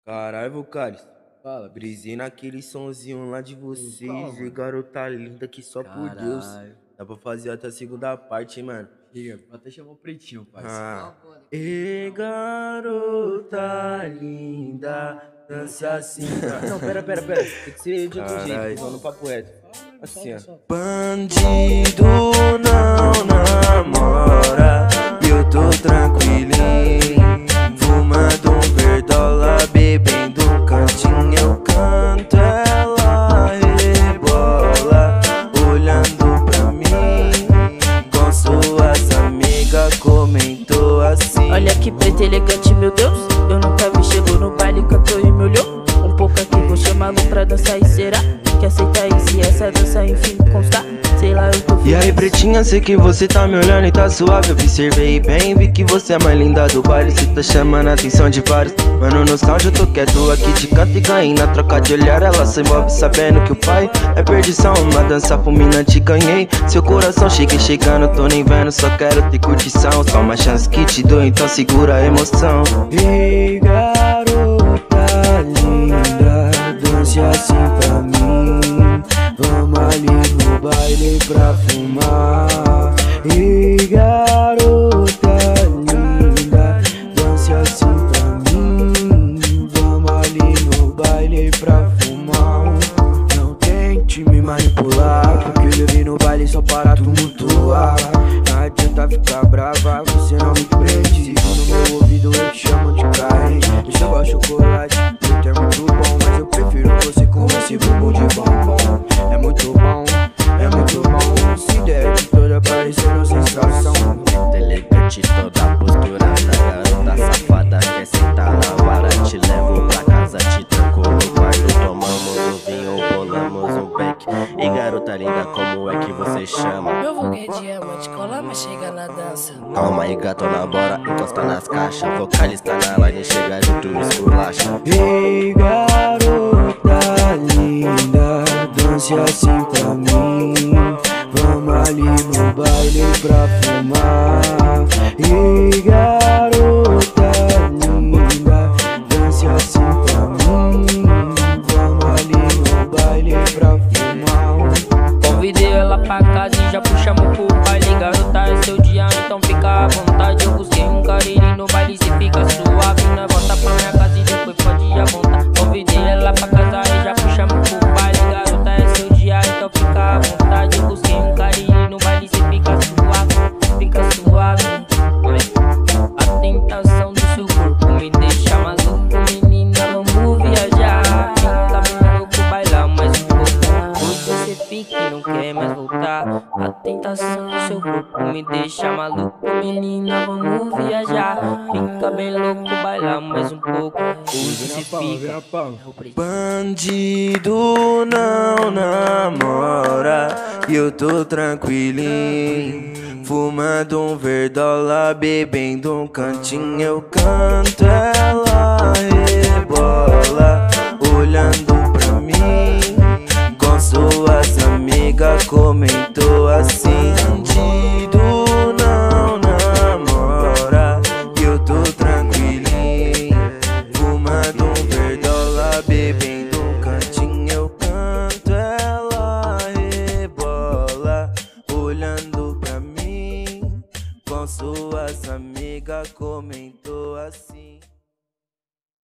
Caralho, Vocales. Fala, Brisei naquele sonzinho lá de vocês. Calma. E garota linda que só por Deus. Caralho. Dá pra fazer até a segunda parte, hein, mano. Chega, até chamar o Pretinho, parceiro. E garota linda, dança assim. Não, pera. Tem que ser de outro jeito, só no papo reto. Assim, ó. Bandido não namora, eu tô tranquilinho, fumando um verdola, bebendo um cantinho, eu canto, ela rebola, olhando pra mim, com suas amigas comentou assim. Olha que preto elegante, meu Deus, eu nunca vi, chegou no baile, cantou e me olhou. Um pouco aqui, vou chamá-lo pra dançar e será que aceita aí se essa dança enfim constar? Sei lá, eu tô feliz. E aí, pretinha, sei que você tá me olhando e tá suave. Eu observei bem, vi que você é a mais linda do baile. Cê tá chamando a atenção de vários. Mano, no sound eu tô quieto aqui de canto e ganhei. Na troca de olhar ela se envolve sabendo que o pai é perdição. Uma dança fulminante ganhei. Seu coração chega chegando, tô nem vendo, só quero ter curtição. Só uma chance que te dou, então segura a emoção. Ei, garota linda, dance assim pra mim. Vamos ali no baile pra fumar. E garota linda, dance assim pra mim. Vamos ali no baile pra fumar. Não tente me manipular, porque eu levei no baile só para tumultuar. Não adianta ficar brava, você não me prende. Sigo no meu ouvido, eu te chamo de carente. Eu só gosto de chocolate, preto é muito bom, mas eu prefiro você com esse bumbum de bombom. É muito bom. Se der de toda parecendo sensação. Muito elegante, toda a postura da garota safada. Quer sentar na vara, te levo pra casa, te tranco no quarto. Tomamos um vinho, bolamos um beck. E garota linda, como é que você chama? Meu vulgo é diamante, cola, mas chega na dança. Calma aí, gatona, bora, encosta nas caixas. Vocalista na line, chega junto, me esculacha. Ei, garota linda, dance assim pra mim. Vamos ali no baile pra fumar. E garota linda, dance assim pra mim. Vamos ali no baile pra fumar. Convidei ela pra casa e já puxamos pro baile. Garota, é seu dia, então fica à vontade. Eu busquei um carinho no baile, cê fica suave. Nós volta pra minha casa e depois pode ir à vontade. Convidei ela pra casa e já puxamos pro baile. Garota, é seu dia, então fica à vontade. Eu busquei um carinho no baile, cê fica suave. Fica suave. A tentação do seu corpo me deixa maluco. Menina, vamos viajar. Fica bem louco, bailar mais um pouco. Hoje você fica e não quer mais voltar. A tentação do seu corpo me deixa maluco. Menina, vamos viajar. Fica bem louco, bailar mais um pouco. Hoje você fica. Bandido não namora, e eu tô tranquilinho, fumando um verdola, bebendo um cantinho, eu canto, ela rebola, olhando pra mim, com suas amigas comentou assim.